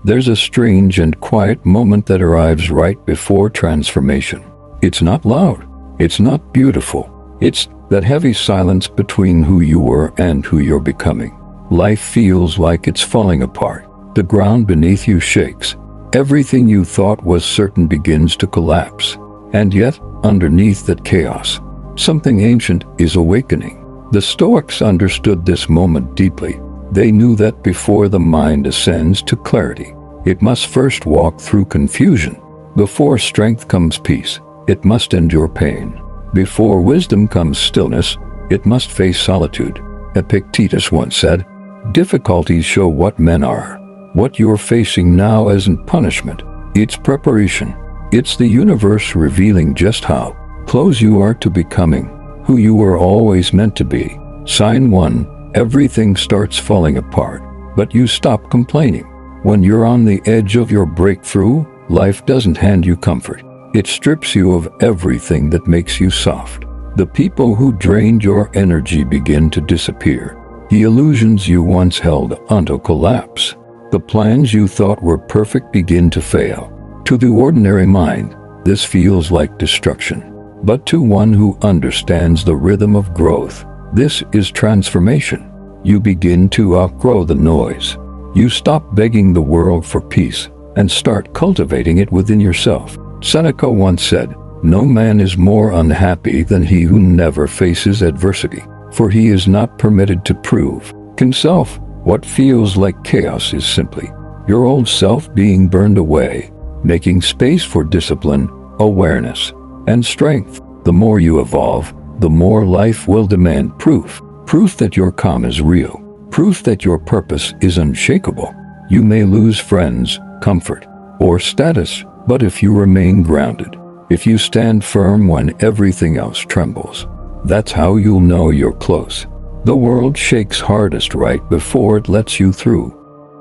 There's a strange and quiet moment that arrives right before transformation. It's not loud. It's not beautiful. It's that heavy silence between who you were and who you're becoming. Life feels like it's falling apart. The ground beneath you shakes. Everything you thought was certain begins to collapse. And yet, underneath that chaos, something ancient is awakening. The Stoics understood this moment deeply. They knew that before the mind ascends to clarity, it must first walk through confusion. Before strength comes peace, it must endure pain. Before wisdom comes stillness, it must face solitude. Epictetus once said, "Difficulties show what men are. What you're facing now isn't punishment. It's preparation. It's the universe revealing just how close you are to becoming who you were always meant to be." Sign 1. Everything starts falling apart, but you stop complaining. When you're on the edge of your breakthrough, life doesn't hand you comfort. It strips you of everything that makes you soft. The people who drained your energy begin to disappear. The illusions you once held onto collapse. The plans you thought were perfect begin to fail. To the ordinary mind, this feels like destruction. But to one who understands the rhythm of growth, this is transformation. You begin to outgrow the noise. You stop begging the world for peace and start cultivating it within yourself. Seneca once said, "No man is more unhappy than he who never faces adversity, for he is not permitted to prove himself." What feels like chaos is simply your old self being burned away, making space for discipline, awareness, and strength. The more you evolve, the more life will demand proof. Proof that your calm is real. Proof that your purpose is unshakable. You may lose friends, comfort, or status, but if you remain grounded, if you stand firm when everything else trembles, that's how you'll know you're close. The world shakes hardest right before it lets you through.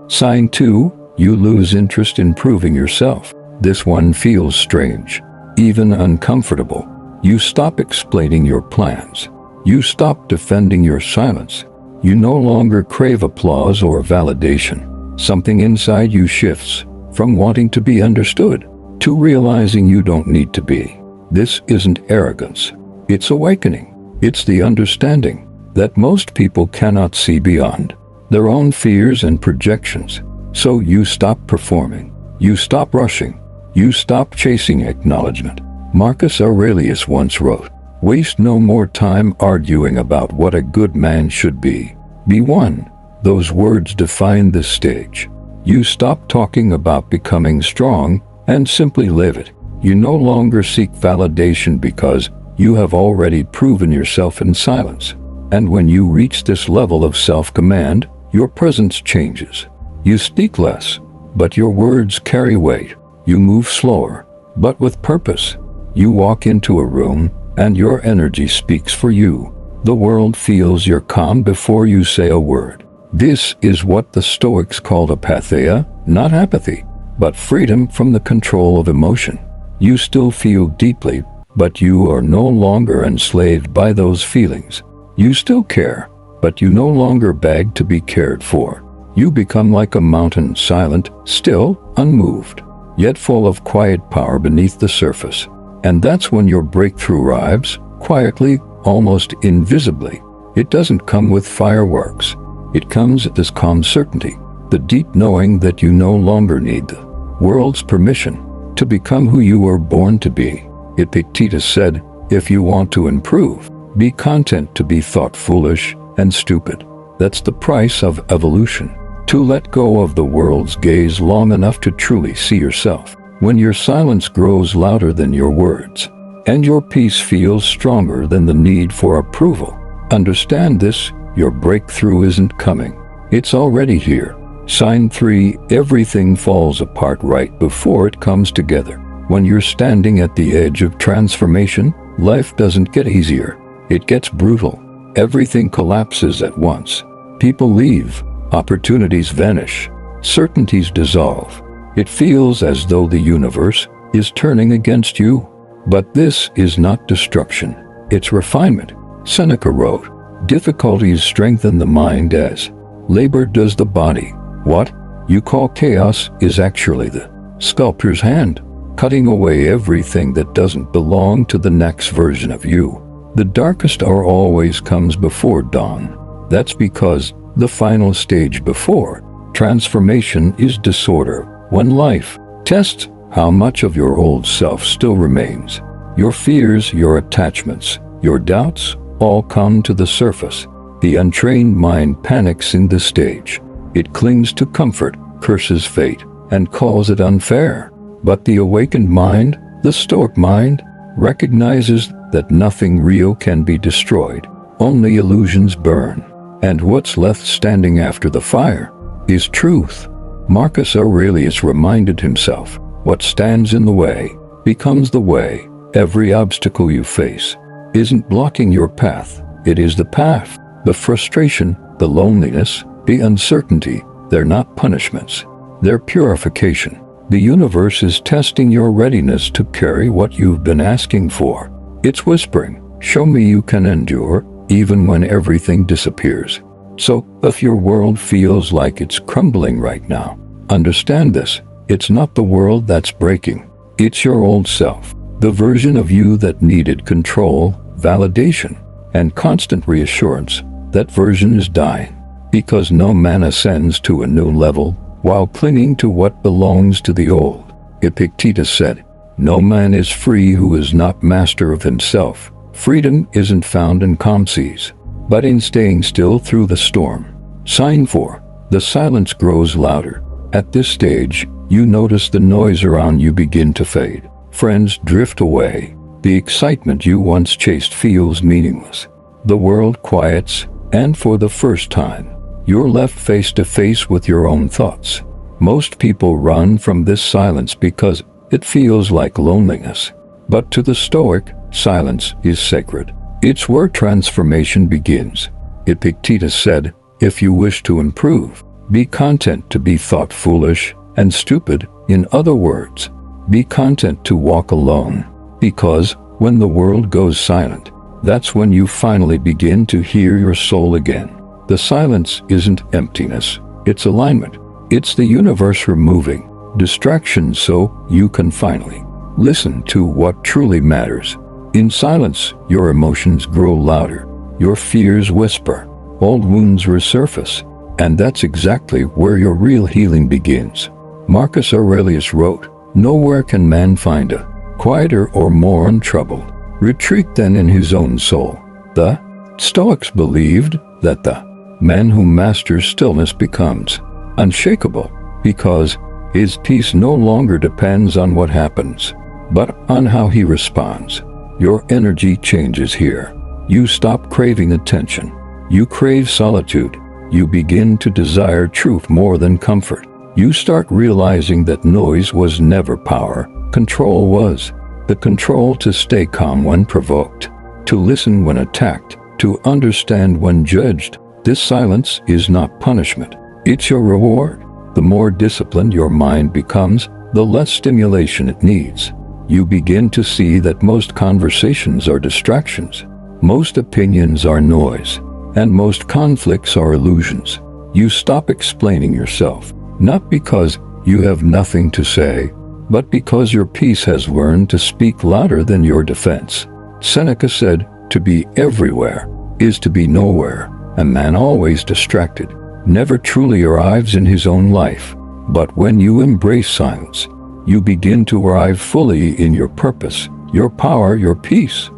Sign 2. You lose interest in proving yourself. This one feels strange, even uncomfortable. You stop explaining your plans. You stop defending your silence. You no longer crave applause or validation. Something inside you shifts from wanting to be understood to realizing you don't need to be. This isn't arrogance. It's awakening. It's the understanding that most people cannot see beyond their own fears and projections. So you stop performing. You stop rushing. You stop chasing acknowledgement. Marcus Aurelius once wrote, "Waste no more time arguing about what a good man should be. Be one." Those words define this stage. You stop talking about becoming strong and simply live it. You no longer seek validation because you have already proven yourself in silence. And when you reach this level of self-command, your presence changes. You speak less, but your words carry weight. You move slower, but with purpose. You walk into a room, and your energy speaks for you. The world feels your calm before you say a word. This is what the Stoics called apatheia, not apathy, but freedom from the control of emotion. You still feel deeply, but you are no longer enslaved by those feelings. You still care, but you no longer beg to be cared for. You become like a mountain, silent, still, unmoved, yet full of quiet power beneath the surface. And that's when your breakthrough arrives, quietly, almost invisibly. It doesn't come with fireworks. It comes at this calm certainty, the deep knowing that you no longer need the world's permission to become who you were born to be. Epictetus said, "If you want to improve, be content to be thought foolish and stupid." That's the price of evolution. To let go of the world's gaze long enough to truly see yourself. When your silence grows louder than your words, and your peace feels stronger than the need for approval, understand this: your breakthrough isn't coming. It's already here. Sign 3. Everything falls apart right before it comes together. When you're standing at the edge of transformation, life doesn't get easier. It gets brutal. Everything collapses at once. People leave. Opportunities vanish. Certainties dissolve. It feels as though the universe is turning against you. But this is not destruction. It's refinement. Seneca wrote, "Difficulties strengthen the mind as labor does the body." What? you call chaos is actually the sculptor's hand, cutting away everything that doesn't belong to the next version of you. The darkest hour always comes before dawn. That's because the final stage before transformation is disorder, when life tests how much of your old self still remains. Your fears, your attachments, your doubts all come to the surface. The untrained mind panics in this stage. It clings to comfort, curses fate, and calls it unfair. But the awakened mind, the Stoic mind, recognizes that nothing real can be destroyed. Only illusions burn. And what's left standing after the fire is truth. Marcus Aurelius reminded himself, what stands in the way becomes the way. Every obstacle you face isn't blocking your path, it is the path. The frustration, the loneliness, the uncertainty, they're not punishments, they're purification. The universe is testing your readiness to carry what you've been asking for. It's whispering, show me you can endure, even when everything disappears. So, if your world feels like it's crumbling right now, understand this, it's not the world that's breaking, it's your old self. The version of you that needed control, validation, and constant reassurance. That version is dying, because no man ascends to a new level while clinging to what belongs to the old. Epictetus said, no man is free who is not master of himself. Freedom isn't found in calm seas, but in staying still through the storm. Sign 4. The silence grows louder. At this stage, you notice the noise around you begin to fade. Friends drift away. The excitement you once chased feels meaningless. The world quiets, and for the first time, you're left face to face with your own thoughts. Most people run from this silence because it feels like loneliness. But to the Stoic, silence is sacred. It's where transformation begins. Epictetus said, if you wish to improve, be content to be thought foolish and stupid. In other words, be content to walk alone. Because when the world goes silent, that's when you finally begin to hear your soul again. The silence isn't emptiness, it's alignment. It's the universe removing distractions so you can finally listen to what truly matters. In silence, your emotions grow louder, your fears whisper, old wounds resurface, and that's exactly where your real healing begins. Marcus Aurelius wrote, nowhere can man find a quieter or more untroubled retreat than in his own soul. The Stoics believed that the man who masters stillness becomes unshakable because his peace no longer depends on what happens, but on how he responds. Your energy changes here. You stop craving attention. You crave solitude. You begin to desire truth more than comfort. You start realizing that noise was never power, control was. The control to stay calm when provoked, to listen when attacked, to understand when judged. This silence is not punishment, it's your reward. The more disciplined your mind becomes, the less stimulation it needs. You begin to see that most conversations are distractions, most opinions are noise, and most conflicts are illusions. You stop explaining yourself, not because you have nothing to say, but because your peace has learned to speak louder than your defense. Seneca said, to be everywhere is to be nowhere. A man always distracted never truly arrives in his own life. But when you embrace silence, you begin to arrive fully in your purpose, your power, your peace.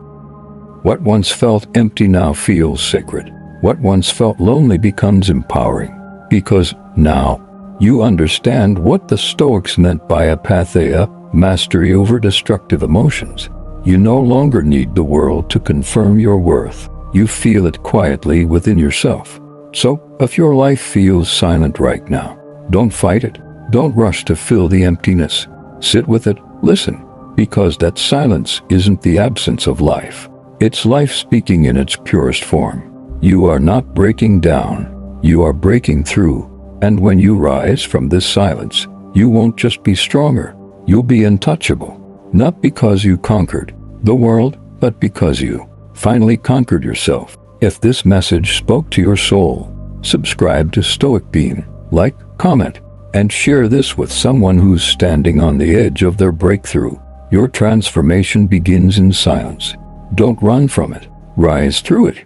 What once felt empty now feels sacred. What once felt lonely becomes empowering, because now you understand what the Stoics meant by apatheia, mastery over destructive emotions. You no longer need the world to confirm your worth. You feel it quietly within yourself. So, if your life feels silent right now, don't fight it. Don't rush to fill the emptiness. Sit with it, listen, because that silence isn't the absence of life. It's life speaking in its purest form. You are not breaking down, you are breaking through. And when you rise from this silence, you won't just be stronger, you'll be untouchable. Not because you conquered the world, but because you finally conquered yourself. If this message spoke to your soul, subscribe to Stoic Beam, like, comment, And share this with someone who's standing on the edge of their breakthrough. Your transformation begins in silence. Don't run from it. Rise through it.